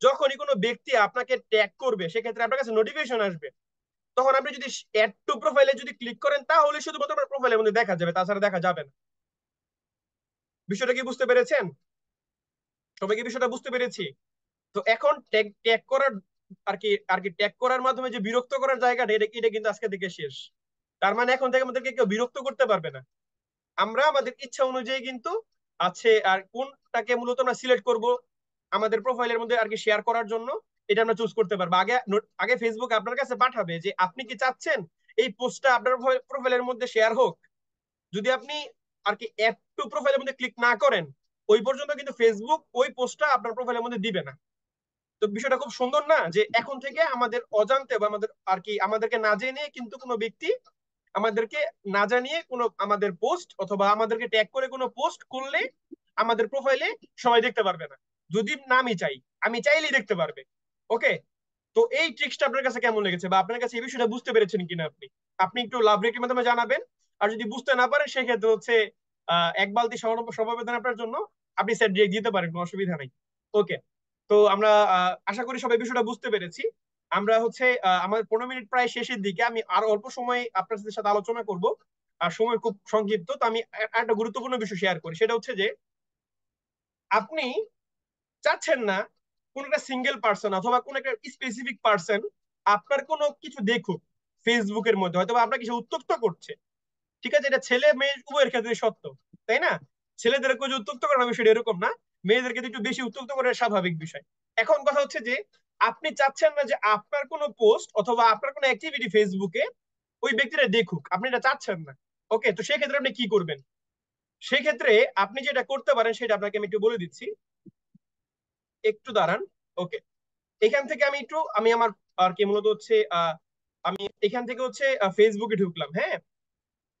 যখনই কোনো ব্যক্তি আপনাকে ট্যাগ করবে, সেক্ষেত্রে আপনার কাছে নোটিফিকেশন আসবে। তখন আপনি যদি অ্যাড টু প্রোফাইলে যদি ক্লিক করেন, তাহলে শুধুমাত্র আপনার প্রোফাইলের মধ্যে দেখা যাবে, তাছাড়া দেখা যাবে না। বিষয়টা কি বুঝতে পেরেছেন? সবাই কি বিষয়টা বুঝতে পেরেছি? তো এখন ট্যাগ ট্যাগ করার আর কি ট্যাগ করার মাধ্যমে যে বিরক্ত করার জায়গাটা, এটা কিন্তু আজকে থেকে শেষ। তার মানে এখন থেকে আমাদেরকে কেউ বিরক্ত করতে পারবে না। আমরা আমাদের ইচ্ছা অনুযায়ী কিন্তু আছে, আর কোনটাকে মূলত আমরা সিলেক্ট করব আমাদের প্রোফাইলের মধ্যে আর কি শেয়ার করার জন্য, এটা আমরা চুজ করতে পারবো। আগে আগে ফেসবুক আপনার কাছে পাঠাবে যে আপনি কি চাচ্ছেন এই পোস্টটা আপনার প্রোফাইলের মধ্যে শেয়ার হোক। যদি আপনি আর কি অ্যাড টু প্রোফাইলের মধ্যে ক্লিক না করেন, ওই পর্যন্ত কিন্তু ফেসবুক ওই পোস্টটা আপনার প্রোফাইলের মধ্যে দিবে না। তো বিষয়টা খুব সুন্দর না, যে এখন থেকে আমাদের অজান্তে বা আমাদের আর কি আমাদেরকে না জেনে কিন্তু কোনো ব্যক্তি আমাদেরকে না জানিয়ে কোনো আমাদের পোস্ট অথবা আমাদেরকে ট্যাগ করে কোনো পোস্ট করলে আমাদের প্রোফাইলে সবাই দেখতে পারবে না। যদি না আমি চাই, আমি চাইলেই দেখতে পারবে, ওকে। তো এই ট্রিক্সটা আপনার কাছে কেমন লেগেছে, বা আপনার কাছে এই বিষয়টা বুঝতে পেরেছেন কিনা আপনি? আপনি একটু লাভ রেটের মাধ্যমে জানাবেন। আর যদি বুঝতে না পারেন, সেক্ষেত্রে হচ্ছে এক বালতি সমবেদনা আপনার জন্য, আপনি স্যার ডিরেক্ট দিতে পারেন, কোনো অসুবিধা নেই, ওকে। তো আমরা আশা করি সবাই বিষয়টা বুঝতে পেরেছি। আমরা হচ্ছে আমাদের 15 মিনিট প্রায় শেষের দিকে, আমি আর অল্প সময় আপনার সাথে আলোচনা করব, আর সময় খুব সংক্ষিপ্ত। তো আমি একটা গুরুত্বপূর্ণ বিষয় শেয়ার করি, সেটা হচ্ছে যে আপনি চাচ্ছেন না কোন একটা সিঙ্গেল পার্সন অথবা কোন একটা স্পেসিফিক পার্সন আপনার কোনো কিছু দেখুক ফেসবুকের মধ্যে, হয়তো আপনার কিছু উত্তক্ত করছে। ঠিক আছে? এটা ছেলে মেয়ে উভয়ের ক্ষেত্রে সত্য, তাই না? ছেলেদেরকে যে উত্তক্ত করার বিষয়টা এরকম না, মেয়েদেরকে একটু বেশি উত্তক্ত করার স্বাভাবিক বিষয়। এখন কথা হচ্ছে যে আপনি চাচ্ছেন না যে আপনার কোনো পোস্ট অথবা আপনার কোনো অ্যাক্টিভিটি ফেসবুকে ওই ব্যক্তিরা দেখুক, আপনি এটা চাচ্ছেন না। ওকে, তো সেক্ষেত্রে আপনি কি করবেন? সেক্ষেত্রে আপনি যেটা করতে পারেন সেটা আপনাকে আমি একটু বলে দিচ্ছি, একটু দাঁড়ান। ওকে, এখান থেকে আমি আমার আর কি মূলত হচ্ছে আমি এখান থেকে হচ্ছে ফেসবুকে ঢুকলাম, হ্যাঁ।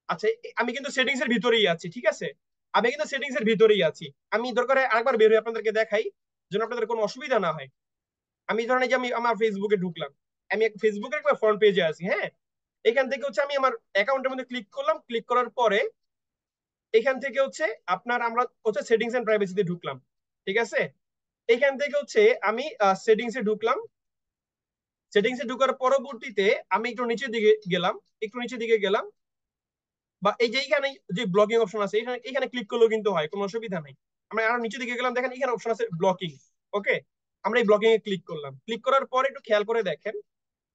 আচ্ছা, আমি কিন্তু সেটিংস এর ভিতরেই আছি, ঠিক আছে। আমি কিন্তু সেটিংস এর ভিতরেই আছি। আমি দরকার হয় আরেকবার বের হয়ে আপনাদেরকে দেখাই, যেন আপনাদের কোনো অসুবিধা না হয়। আমি ধরেন এই যে আমি আমার ফেসবুকে ঢুকলাম, আমি ফেসবুকের একটা ফ্রন্ট পেজে আছি, হ্যাঁ। এখান থেকে হচ্ছে আমি আমার অ্যাকাউন্টের মধ্যে ক্লিক করলাম, ক্লিক করার পরে এখান থেকে হচ্ছে আমরা হচ্ছে সেটিংস এন্ড প্রাইভেসিতে ঢুকলাম, ঠিক আছে। এখান থেকে হচ্ছে আমি সেটিংসে ঢুকলাম। সেটিংসে ঢুকার পরবর্তীতে আমি একটু নিচের দিকে গেলাম, একটু নিচের দিকে গেলাম, বা এই যে এইখানে যে ব্লকিং অপশন আছে এখানে এখানে ক্লিক করলেও কিন্তু হয়, কোনো অসুবিধা নাই। আমরা আরো নিচের দিকে গেলাম, দেখেন এখানে অপশন আছে ব্লকিং। ওকে, আমরা এই ব্লকিং এ ক্লিক করলাম। ক্লিক করার পরে একটু খেয়াল করে দেখেন,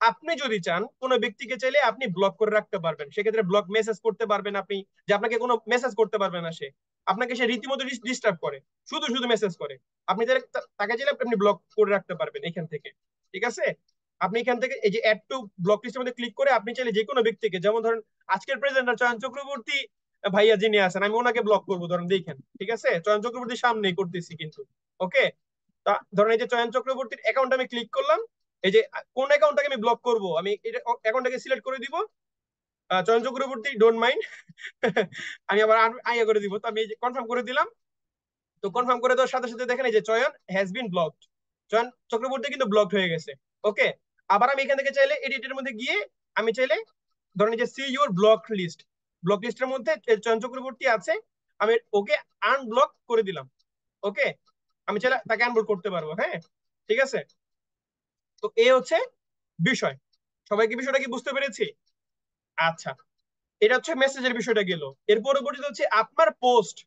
আপনি যদি চান কোনো ব্যক্তিকে চাইলে আপনি ব্লক করে রাখতে পারবেন। সেক্ষেত্রে ব্লক মেসেজ করতে পারবেন আপনি, যে আপনাকে কোনো মেসেজ করতে পারবে না সে, আপনাকে সে রীতিমতো ডিস্টার্ব করে, শুধু শুধু মেসেজ করে। আপনি চাইলে তাকে চাইলে আপনি ব্লক করে রাখতে পারবেন এখান থেকে, ঠিক আছে। আপনি এখান থেকে এই যে অ্যাড টু ব্লক লিস্টের মধ্যে ক্লিক করে আপনি চাইলে যে কোনো ব্যক্তিকে, যেমন ধরেন আজকের প্রেজেন্টার চয়ন চক্রবর্তী ভাইয়া যিনি আছেন, আমি ওনাকে ব্লক করবো ধরেন, দেখেন, ঠিক আছে, চয়ন চক্রবর্তীর সামনেই করতেছি কিন্তু। ওকে, তা ধরেন এই যে চয়ন চক্রবর্তীর অ্যাকাউন্ট আমি ক্লিক করলাম। এই যে কোন অ্যাকাউন্টটাকে আমি ব্লক করব, আমি এটা অ্যাকাউন্টটাকে সিলেক্ট করে দিব, চয়ন চক্রবর্তী ডোন্ট মাইন্ড। আমি আবার আইয়া করে দিব, তো আমি এই যে কনফার্ম করে দিলাম। তো কনফার্ম করে দেওয়ার সাথে সাথে দেখেন এই যে চয়ন হ্যাজ বিন ব্লকড, চয়ন চক্রবর্তী কিন্তু ব্লকড হয়ে গেছে। ওকে, আবার আমি এখান থেকে চাইলে এডিটের মধ্যে গিয়ে আমি চাইলে ধরেন যে see your block list, block লিস্টের মধ্যে চয়ন চক্রবর্তী আছে, আমি ওকে আনব্লক করে দিলাম। ওকে, আমি চাইলে তাকে আনব্লক করতে পারবো, হ্যাঁ, ঠিক আছে। তো এই হচ্ছে বিষয়। সবাইকে বিষয়টা কি বুঝতে পেরেছি? আচ্ছা, এটা হচ্ছে মেসেজের বিষয়টা গেল। এর পরবর্তীতে হচ্ছে আপনার পোস্ট,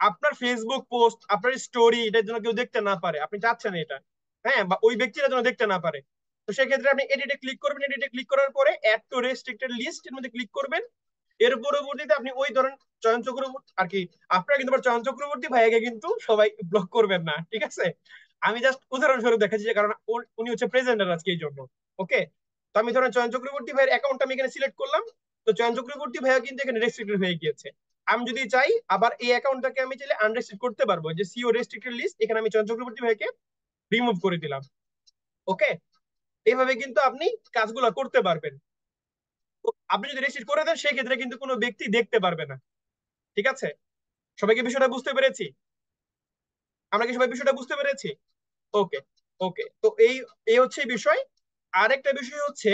আপনার ফেসবুক পোস্ট, আপনার স্টোরি, এটার জন্য কেউ দেখতে না পারে, আপনি চাচ্ছেন এটা, হ্যাঁ, বা ওই ব্যক্তিরা যেন দেখতে না পারে। তো সেক্ষেত্রে আপনি এডিটে ক্লিক করবেন, এডিটে ক্লিক করার পরে অ্যাড টু রেস্ট্রিক্টেড লিস্ট এর মধ্যে ক্লিক করবেন। এর পরবর্তীতে আপনি ওই ধরেন চয়ন চক্রবর্তী আর কি, আপনারা কিন্তু আবার চয়ন চক্রবর্তী ভাইয়াকে কিন্তু সবাই ব্লক করবেন না, ঠিক আছে। আমি জাস্ট উদাহরণস্বরূপ দেখাচ্ছি, যে কারণ উনি হচ্ছে প্রেজেন্টার আজকে এই জন্য। ওকে, তো আমি ধরেন চয়ন চক্রবর্তী ভাইয়ের অ্যাকাউন্ট আমি এখানে সিলেক্ট করলাম। তো চয়ন চক্রবর্তী ভাইয়া কিন্তু এখানে রেস্ট্রিক্টেড হয়ে গিয়েছে। আমি যদি চাই আবার এই অ্যাকাউন্টটাকে আমি চাইলে আনরেস্ট্রিক্ট করতে পারবো, যে সিও রেস্ট্রিক্টেড লিস্ট, এখানে আমি চয়ন চক্রবর্তী ভাইকে রিমুভ করে দিলাম। ওকে, এইভাবে কিন্তু আপনি কাজগুলো করতে পারবেন। তো আপনি যদি রেস্ট্রিক্ট করে দেন সেক্ষেত্রে কিন্তু কোনো ব্যক্তি দেখতে পারবে না, ঠিক আছে। সবাইকে বিষয়টা বুঝতে পেরেছি? আমরা কি সবাই বিষয়টা বুঝতে পেরেছি? ওকে, ওকে, তো এই এই হচ্ছে বিষয়। আরেকটা বিষয় হচ্ছে,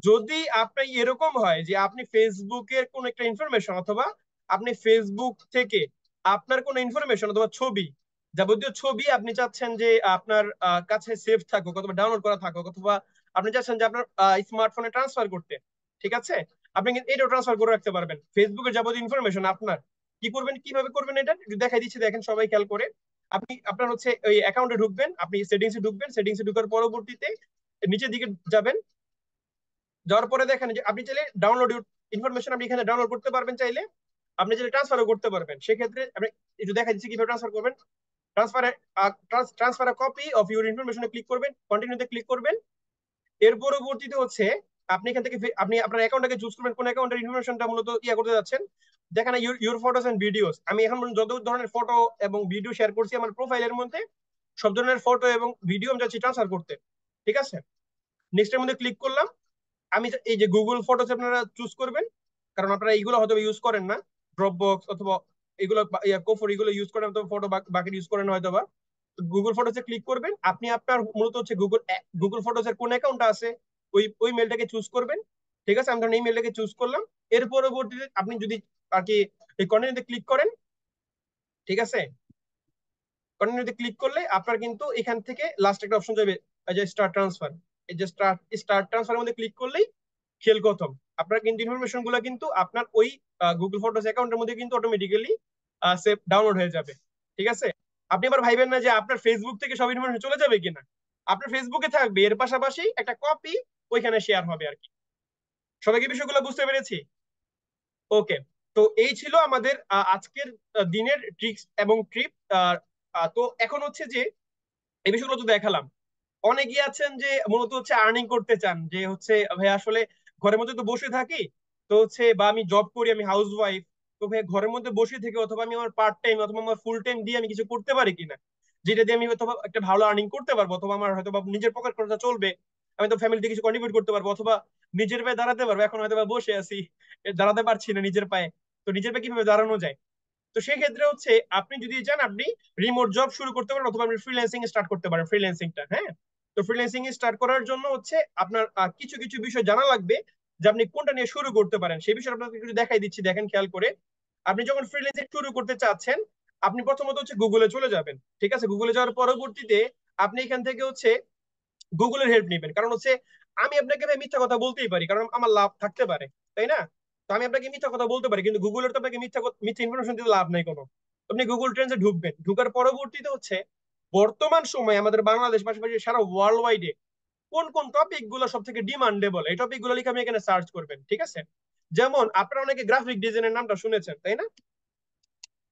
যদি আপনি এরকম হয় যে আপনি ফেসবুকের কোন একটা ইনফরমেশন অথবা আপনি ফেসবুক থেকে আপনার কোন ইনফরমেশন অথবা ছবি, যাবতীয় ছবি আপনি চাচ্ছেন যে আপনার কাছে সেভ থাকুক অথবা ডাউনলোড করা থাকুক, অথবা আপনি চাচ্ছেন যে আপনার স্মার্টফোনে ট্রান্সফার করতে, ঠিক আছে, আপনি কিন্তু এটাও ট্রান্সফার করে রাখতে পারবেন। ফেসবুকের যাবতীয় ইনফরমেশন আপনার, কি করবেন, কিভাবে করবেন, এটা একটু দেখাই দিচ্ছি, দেখেন সবাই খেয়াল করে। আপনি আপনার হচ্ছে ওই অ্যাকাউন্টে ঢুকবেন, আপনি সেটিংসে ঢুকবেন, সেটিংসে ঢুকার পরবর্তীতে নিচের দিকে যাবেন। যাওয়ার পরে দেখেন যে আপনি চাইলে ডাউনলোড ইনফরমেশন আপনি এখানে ডাউনলোড করতে পারবেন, চাইলে আপনি চাইলে ট্রান্সফারও করতে পারবেন। সেক্ষেত্রে আপনি একটু দেখা দিচ্ছি কিভাবে ট্রান্সফার করবেন। Transfer transfer copy of your ইনফরমেশনে ক্লিক করবেন, কন্টিনিউতে ক্লিক করবেন। এর পরবর্তীতে হচ্ছে আপনি এখান থেকে আপনি আপনার অ্যাকাউন্টটাকে চুজ করবেন, কোন অ্যাকাউন্টের ইনফরমেশনটা মূলত ইয়া করতে যাচ্ছেন। দেখেন ইউর ফটোস এন্ড ভিডিওস, আমি এখন পর্যন্ত যত ধরনের ফটো এবং ভিডিও শেয়ার করছি আমার প্রোফাইলের মধ্যে, সব ধরনের ফটো এবং ভিডিও আমি যাচ্ছি ট্রান্সফার করতে, ঠিক আছে। নেক্সট এর মধ্যে ক্লিক করলাম। আমি এই যে গুগল ফটোস আপনারা চুজ করবেন, কারণ আপনারা এইগুলো হয়তো ইউজ করেন না, ড্রপ বক্স অথবা এগুলো কোফোর এগুলো ইউজ করেন, অথবা ফটো বাকি ইউজ করেন হয়তো বা। গুগল ফটোসে ক্লিক করবেন, আপনি আপনার মূলত হচ্ছে গুগল ফটোস এর কোন অ্যাকাউন্টটা আছে ওই ওই মেলটাকে চুজ করবেন, ঠিক আছে। আমি ধরেন এই মেলটাকে চুজ করলাম। এর পরবর্তীতে আপনি যদি আর কি এই কন্টিনিউতে ক্লিক করেন, ঠিক আছে, কন্টিনিউতে ক্লিক করলে আপনার কিন্তু এখান থেকে লাস্ট একটা অপশন যাবে, এই যে স্টার্ট ট্রান্সফার। এই যে স্টার্ট ট্রান্সফারের মধ্যে ক্লিক করলেই খেল প্রথম আপনার কিন্তু ইনফরমেশন গুলো কিন্তু আপনার ওই গুগল ফটোস অ্যাকাউন্টের মধ্যে কিন্তু অটোমেটিক্যালি সেভ ডাউনলোড হয়ে যাবে, ঠিক আছে। আপনি আবার ভাইবেন না যে আপনার ফেসবুক থেকে সব ইনফরমেশন চলে যাবে কিনা, আপনার ফেসবুকে থাকবে, এর পাশাপাশি একটা কপি ওইখানে শেয়ার হবে আর কি। সবাইকে বিষয়গুলো বুঝতে পেরেছি? ওকে, তো এই ছিল আমাদের আজকের দিনের ট্রিক্স এবং ট্রিপ। তো এখন হচ্ছে যে এই বিষয়গুলো তো দেখালাম। অনেকেই আছেন যে মূলত হচ্ছে আর্নিং করতে চান, যে হচ্ছে ভাই আসলে ঘরের মধ্যে তো বসে থাকি, তো হচ্ছে বা আমি জব করি, আমি হাউস ওয়াইফ, তো ভাই ঘরের মধ্যে বসে থেকে অথবা আমি আমার পার্ট টাইম অথবা আমার ফুল টাইম দিয়ে আমি কিছু করতে পারি কিনা, যেটা দিয়ে আমি হয়তো একটা ভালো আর্নিং করতে পারবো, অথবা আমার হয়তো বা নিজের পকেট খরচা চলবে, আমি তো ফ্যামিলিতে কিছু কন্ট্রিবিউট করতে পারবো, অথবা নিজের পায়ে দাঁড়াতে পারবো। এখন হয়তো বা বসে আছি, দাঁড়াতে পারছি না নিজের পায়ে, তো নিজের পায়ে কিভাবে দাঁড়ানো যায়? তো সেই ক্ষেত্রে হচ্ছে আপনি যদি চান আপনি রিমোট জব শুরু করতে পারেন, অথবা আপনি ফ্রিল্যান্সিং স্টার্ট করতে পারেন, ফ্রিল্যান্সিংটা। হ্যাঁ, তো ফ্রিল্যান্সিং স্টার্ট করার জন্য হচ্ছে আপনার কিছু কিছু বিষয় জানা লাগবে, যে আপনি কোনটা নিয়ে শুরু করতে পারেন। সেই বিষয়ে আপনাকে একটু দেখাই দিচ্ছি, দেখেন খেয়াল করে। আপনি যখন ফ্রিল্যান্সিং শুরু করতে চাচ্ছেন, আপনি প্রথমত হচ্ছে গুগলে চলে যাবেন। ঠিক আছে, গুগলে যাওয়ার পরবর্তীতে আপনি এখান থেকে হচ্ছে গুগলের হেল্প নেবেন। কারণ হচ্ছে আমি আপনাকে ভাই মিথ্যা কথা বলতেই পারি, কারণ আমার লাভ থাকতে পারে, তাই না? তো আমি আপনাকে মিথ্যা কথা বলতে পারি, কিন্তু গুগলের তো আপনাকে মিথ্যা ইনফরমেশন দিতে লাভ নাই কোনো। আপনি গুগল ট্রেন্ডসে ঢুকবেন, ঢুকার পরবর্তীতে হচ্ছে বর্তমান সময়ে আমাদের বাংলাদেশ পাশাপাশি সারা ওয়ার্ল্ড ওয়াইডে কোন কোন টপিক গুলো সব থেকে ডিমান্ডেবল, এই টপিক গুলো লিখে আপনি এখানে সার্চ করবেন। ঠিক আছে, যেমন আপনারা অনেকে গ্রাফিক ডিজাইনের নামটা শুনেছেন, তাই না?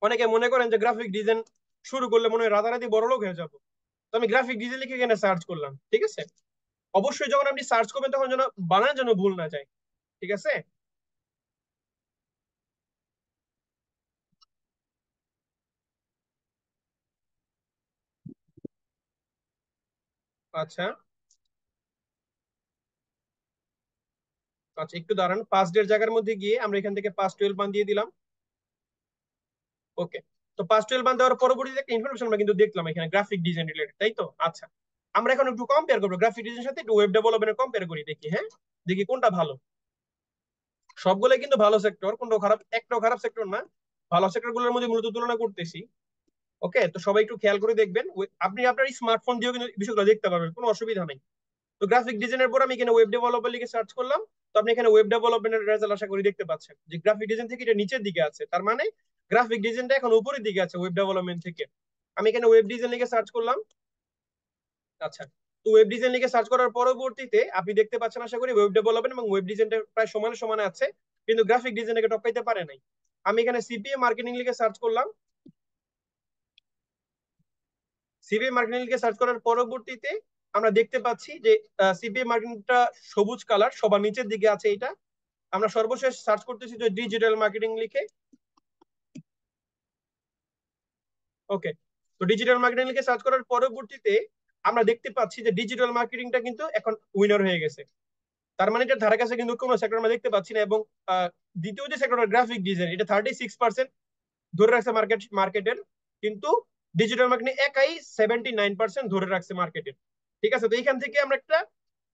অনেকে মনে করেন যে গ্রাফিক ডিজাইন শুরু করলে মনে হয় রাতারাতি বড় লোক হয়ে যাবো। তো আমি গ্রাফিক ডিজাইন লিখে এখানে সার্চ করলাম। ঠিক আছে, অবশ্যই যখন আপনি সার্চ করবেন তখন যেন বানান যেন ভুল না যায়। ঠিক আছে। আচ্ছা, আচ্ছা, একটু দাঁড়ান, পাস্ট এর জায়গার মধ্যে গিয়ে আমরা এখান থেকে পাস্ট 12 মান দিয়ে দিলাম। ওকে, তো পাস্ট 12 মান দেওয়ার পরবর্তীতে একটা ইনফরমেশন আমরা কিন্তু দেখলাম এখানে গ্রাফিক ডিজাইন রিলেটেড, তাই তো? আচ্ছা, আমরা এখন একটু কম্পেয়ার করবো গ্রাফিক ডিজাইনের সাথে একটু ওয়েব ডেভেলপমেন্ট কম্পেয়ার করি, দেখি। হ্যাঁ, দেখি কোনটা ভালো। সবগুলোই কিন্তু ভালো সেক্টর, কোনটাও খারাপ, একটাও খারাপ সেক্টর না। ভালো সেক্টর গুলোর মধ্যে মূলত তুলনা করতেছি। ওকে, তো সবাই একটু খেয়াল করে দেখবেন, আপনি আপনার স্মার্টফোন দিয়েও কিন্তু বিষয়গুলো দেখতে পারবেন, কোনো অসুবিধা নেই। তো গ্রাফিক ডিজাইনের পর আমি এখানে ওয়েব ডেভেলপার লিখে সার্চ করলাম। তো আপনি এখানে ওয়েব ডেভেলপমেন্টের রেজাল্ট আশা করি দেখতে পাচ্ছেন, যে গ্রাফিক ডিজাইন থেকে এটা নিচের দিকে আছে, তার মানে গ্রাফিক ডিজাইনটা এখন উপরের দিকে আছে ওয়েব ডেভেলপমেন্ট থেকে। আমি এখানে ওয়েব ডিজাইন লিখে সার্চ করলাম। আচ্ছা, তো ওয়েব ডিজাইন লিখে সার্চ করার পরবর্তীতে আপনি দেখতে পাচ্ছেন আশা করি ওয়েব ডেভেলপমেন্ট এবং ওয়েব ডিজাইনটা প্রায় সমানে সমানে আছে, কিন্তু গ্রাফিক ডিজাইনটাকে টপকাইতে পারে নাই। আমি এখানে সিপিএ মার্কেটিং লিখে সার্চ করলাম। সিপিএ মার্কেটিং লিখে সার্চ করার পরবর্তীতে আমরা দেখতে পাচ্ছি যে সিপিএ মার্কেটিংটা সবুজ কালার, সবার নিচের দিকে আছে এটা। আমরা সর্বশেষ সার্চ করতেছি যে ডিজিটাল মার্কেটিং লিখে। ওকে, তো ডিজিটাল মার্কেটিং লিখে সার্চ করার পরবর্তীতে আমরা দেখতে পাচ্ছি যে ডিজিটাল মার্কেটিংটা কিন্তু এখন উইনার হয়ে গেছে। তার মানে এটার ধারে কাছে কিন্তু কোনো সেক্টর আমরা দেখতে পাচ্ছি না। এবং দ্বিতীয় যে সেক্টর গ্রাফিক ডিজাইন, এটা 36% ধরে রাখছে মার্কেটের, কিন্তু ডিজিটাল মার্কেটিং একাই 79% ধরে রাখছে মার্কেটের। ঠিক আছে, তো এখান থেকে আমরা একটা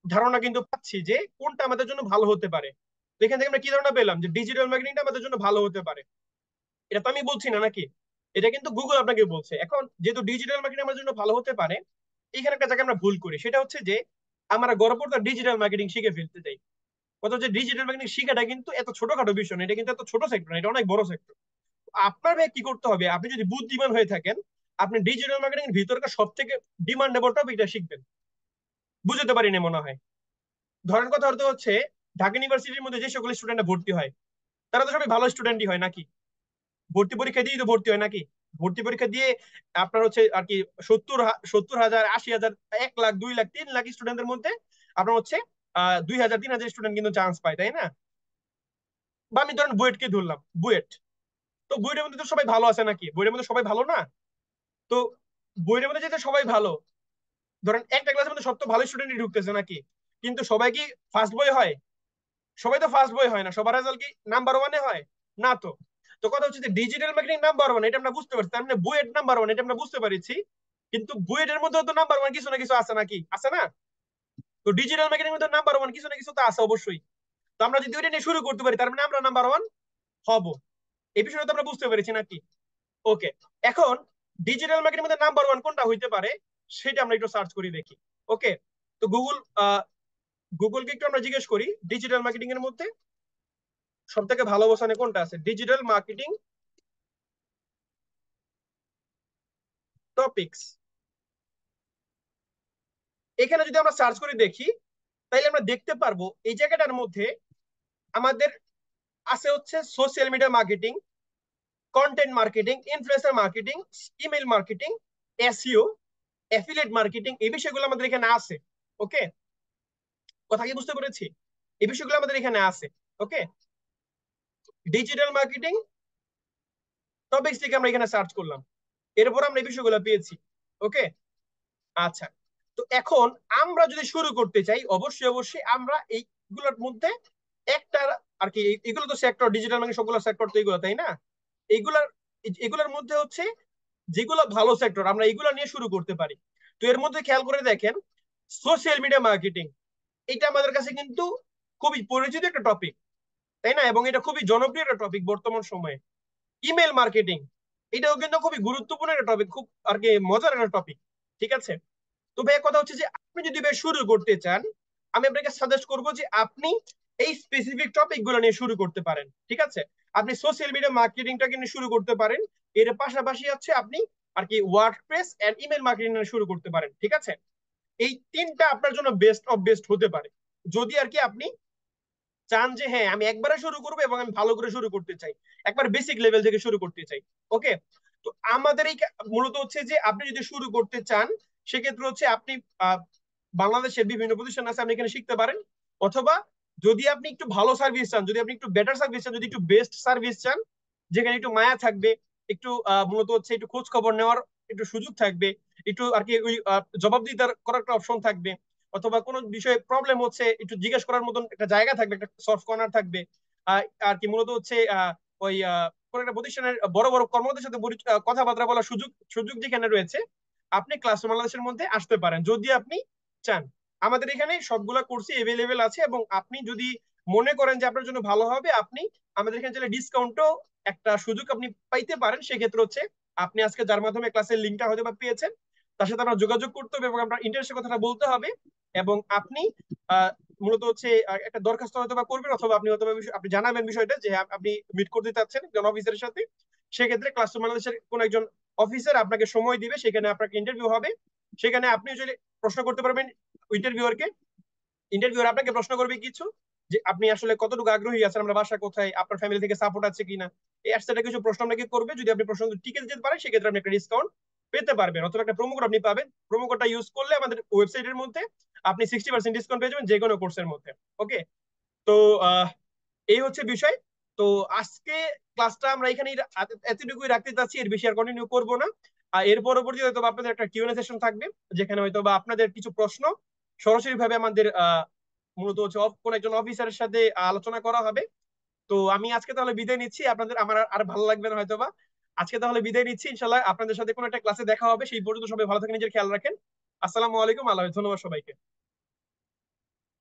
ধারণা কিন্তু পাচ্ছি যে কোনটা আমাদের জন্য ভালো হতে পারে। তো এখান থেকে আমরা কি ধারণা পেলাম, যে ডিজিটাল মার্কেটিংটা আমাদের জন্য ভালো হতে পারে। এটা তো আমি বলছি না নাকি, এটা কিন্তু গুগল আপনাকে বলছে। এখন যেহেতু ডিজিটাল মার্কেটিং আমার জন্য ভালো হতে পারে, এখানে একটা জায়গায় আমরা ভুল করি, সেটা হচ্ছে যে আমরা গড়পড়তা ডিজিটাল মার্কেটিং শিখে ফেলতে চাই। অথচ ডিজিটাল মার্কেটিং শিখাটা কিন্তু এত ছোটখাটো বিষয় না, এটা কিন্তু এত ছোট সেক্টর না, এটা অনেক বড় সেক্টর। আপনার ভাই কি করতে হবে, আপনি যদি বুদ্ধিমান হয়ে থাকেন, আপনি ডিজিটাল মার্কেটিং এর ভিতরকার সব থেকে ডিমান্ডেবল টপিকটা শিখবেন। বুঝতে পারিনি মনে হয়। ধরেন কথা অর্থ হচ্ছে, ঢাকা ইউনিভার্সিটির মধ্যে যে সকল স্টুডেন্টরা ভর্তি হয়, তারা তো সবাই ভালো স্টুডেন্টই হয় নাকি? ভর্তি পরীক্ষা দিয়েই তো ভর্তি হয় নাকি? ভর্তি পরীক্ষা দিয়ে আপনার হচ্ছে আর কি 70,000 80,000 1 লাখ 2 লাখ 3 লাখ স্টুডেন্টের মধ্যে আপনার হচ্ছে 2,000 3,000 স্টুডেন্ট কিন্তু চান্স পায়, তাই না? বা আমি ধরেন বুয়েটকে ধরলাম, বুয়েট। তো বুয়েটের মধ্যে তো সবাই ভালো আছে নাকি? বুয়েটের মধ্যে সবাই ভালো না। তো বুয়েটের মধ্যে যেটা সবাই ভালো, ধরেন একটা ক্লাসের মধ্যে সব তো ভালো স্টুডেন্টই ঢুকতেছে নাকি? কিন্তু সবাই কি ফার্স্ট বয় হয়? সবাই তো ফার্স্ট বয় হয় না, সবার রেজাল্ট কি নাম্বার ওয়ানে হয়? না তো। তো কথা হচ্ছে যে ডিজিটাল মার্কেটিং নাম্বার ওয়ান, এটা আমরা বুঝতে পারছি, তার মানে বুয়েট নাম্বার ওয়ান, এটা আমরা বুঝতে পারছি। কিন্তু বুয়েটের মধ্যে তো নাম্বার ওয়ান কিছু না কিছু আছে নাকি, আছে না? তো ডিজিটাল মার্কেটিং মধ্যে নাম্বার ওয়ান কিছু না কিছু তো আছে অবশ্যই। তো আমরা যদি ওইটা নিয়ে শুরু করতে পারি, তার মানে আমরা নাম্বার ওয়ান হব। এই বিষয়টা তো আমরা বুঝতে পেরেছি নাকি? ওকে, এখন ডিজিটাল মার্কেটিং মধ্যে নাম্বার ওয়ান কোনটা হইতে পারে, সেটা আমরা একটু সার্চ করি দেখি। ওকে, তো গুগলকে একটু আমরা জিজ্ঞেস করি ডিজিটাল মার্কেটিং এর মধ্যে সব থেকে ভালো অবস্থানে কোনটা আছে, ডিজিটাল মার্কেটিং টপিকস। এখানে যদি আমরা সার্চ করে দেখি, তাইলে আমরা দেখতে পারবো এই জায়গাটার মধ্যে আমাদের আছে হচ্ছে social media marketing, content marketing, influencer marketing, email marketing, SEO, affiliate marketing, এই বিষয়গুলো আমাদের এখানে আছে। ওকে, কথা কি বুঝতে পেরেছি? এই বিষয়গুলো আমাদের এখানে আছে। ওকে, ডিজিটাল মার্কেটিং টপিকস থেকে আমরা এখানে সার্চ করলাম, এরপর আমরা এই বিষয়গুলো পেয়েছি। ওকে, আচ্ছা। তো এখন আমরা যদি শুরু করতে চাই, অবশ্যই অবশ্যই আমরা এইগুলোর মধ্যে একটা আর কি, এগুলো তো সেক্টর, ডিজিটাল মানে সবগুলো সেক্টর তো এগুলো, তাই না? এইগুলার এগুলোর মধ্যে হচ্ছে যেগুলো ভালো সেক্টর আমরা এগুলো নিয়ে শুরু করতে পারি। তো এর মধ্যে খেয়াল করে দেখেন, সোশ্যাল মিডিয়া মার্কেটিং, এটা আমাদের কাছে কিন্তু খুবই পরিচিত একটা টপিক, তাই না? এবং এটা খুবই জনপ্রিয় একটা টপিক বর্তমান সময়ে। ইমেল মার্কেটিং, এটাও কিন্তু খুবই গুরুত্বপূর্ণ একটা টপিক, খুব আর কি মজার একটা টপিক। ঠিক আছে? তো ভাই কথা হচ্ছে যে আপনি যদি ভাই শুরু করতে চান, আমি আপনাকে সাজেস্ট করবো যে আপনি এই স্পেসিফিক টপিক গুলো নিয়ে শুরু করতে পারেন। ঠিক আছে? আপনি সোশ্যাল মিডিয়া মার্কেটিংটা কিন্তু শুরু করতে পারেন, এর পাশাপাশি হচ্ছে আপনি আর কি ওয়ার্ডপ্রেস এন্ড ইমেল মার্কেটিং শুরু করতে পারেন। ঠিক আছে? এই তিনটা আপনার জন্য বেস্ট অফ বেস্ট হতে পারে, যদি আর কি আপনি চান যে হ্যাঁ আমি একবারে শুরু করবো এবং আমি ভালো করে শুরু করতে চাই, একবার বেসিক লেভেল থেকে শুরু করতে চাই। ওকে, তো আমাদের এই মূলত হচ্ছে যে আপনি যদি শুরু করতে চান, সেক্ষেত্রে হচ্ছে আপনি আহ, বাংলাদেশের বিভিন্ন প্রতিষ্ঠান আছে, আপনি এখানে শিখতে পারেন। অথবা যদি আপনি একটু ভালো সার্ভিস চান, যদি আপনি একটু বেটার সার্ভিস চান, যদি একটু বেস্ট সার্ভিস চান, যেখানে একটু মায়া থাকবে, একটু মূলত হচ্ছে একটু খোঁজ খবর নেওয়ার একটু সুযোগ থাকবে, একটু আর কি ওই জবাবদিহিতার করার একটা অপশন থাকবে, অথবা কোনো বিষয়ে প্রবলেম হচ্ছে একটু জিজ্ঞেস করার মতন একটা জায়গা থাকবে, একটা সলভ কর্নার থাকবে, আর কি মূলত হচ্ছে ওই কোনো একটা প্রতিষ্ঠানের বড় বড় কর্মকর্তার সাথে কথাবার্তা বলার সুযোগ সুযোগ যেখানে রয়েছে, আপনি ক্লাসরুম বাংলাদেশের মধ্যে আসতে পারেন যদি আপনি চান। আমাদের এখানে সবগুলা কোর্সই এভেলেবেল আছে, এবং আপনি যদি মনে করেন যে আপনার জন্য ভালো হবে, আপনি আমাদের এখানে চাইলে ডিসকাউন্টও একটা সুযোগ আপনি পাইতে পারেন। সেক্ষেত্রে হচ্ছে আপনি আজকে যার মাধ্যমে ক্লাসের লিঙ্কটা হয়তো বা পেয়েছেন, তার সাথে আপনার যোগাযোগ করতে হবে এবং আপনার ইন্টারেস্টের কথাটা বলতে হবে। এবং আপনি মূলত হচ্ছে একটা দরখাস্ত হয়তো বা করবেন, অথবা আপনি হয়তো আপনি জানাবেন বিষয়টা যে আপনি মিট করতে চাচ্ছেন একজন অফিসারের সাথে। সেক্ষেত্রে ক্লাসরুম বাংলাদেশের কোন একজন অফিসার আপনাকে সময় দিবে, সেখানে আপনাকে ইন্টারভিউ হবে। সেখানে আপনি যদি প্রশ্ন করতে পারবেন ইন্টারভিউয়ারকে, ইন্টারভিউয়ার আপনাকে প্রশ্ন করবে কিছু, যে আপনি আসলে কতটুকু আগ্রহী আছেন, আমরা বাসা কোথায়, আপনার ফ্যামিলি থেকে সাপোর্ট আছে কিনা, এই আসলে কিছু প্রশ্ন আপনাকে করবে। যদি আপনি প্রশ্ন টিকে যেতে পারেন, সেক্ষেত্রে আপনি একটা ডিসকাউন্ট পেতে পারবেন, অথবা একটা প্রোমো কোড আপনি পাবেন। প্রোমো কোডটা ইউজ করলে আমাদের ওয়েবসাইটের মধ্যে আপনি 60% ডিসকাউন্ট পেয়ে যাবেন যে কোনো কোর্সের মধ্যে। ওকে, তো আহ, এই হচ্ছে বিষয়। তো আজকে ক্লাসটা আমরা এখানে এতটুকুই রাখতে চাচ্ছি, এর বেশি আর কন্টিনিউ করবো না। আর এর পরবর্তী হয়তো বা আপনাদের একটা কিউএনএ সেশন থাকবে, যেখানে হয়তো বা আপনাদের কিছু প্রশ্ন সরাসরি ভাবে আমাদের মূলত হচ্ছে কোন একজন অফিসারের সাথে আলোচনা করা হবে। তো আমি আজকে তাহলে বিদায় নিচ্ছি, আপনাদের আমার আর ভালো লাগবে না হয়তো বা। আজকে তাহলে বিদায় নিচ্ছি, ইনশাল্লাহ আপনাদের সাথে কোনো একটা ক্লাসে দেখা হবে। সেই পর্যন্ত সবাই ভালো থাকেন, নিজের খেয়াল রাখেন। আসসালামু আলাইকুম, আল্লাহ হাফেজ। ধন্যবাদ সবাইকে।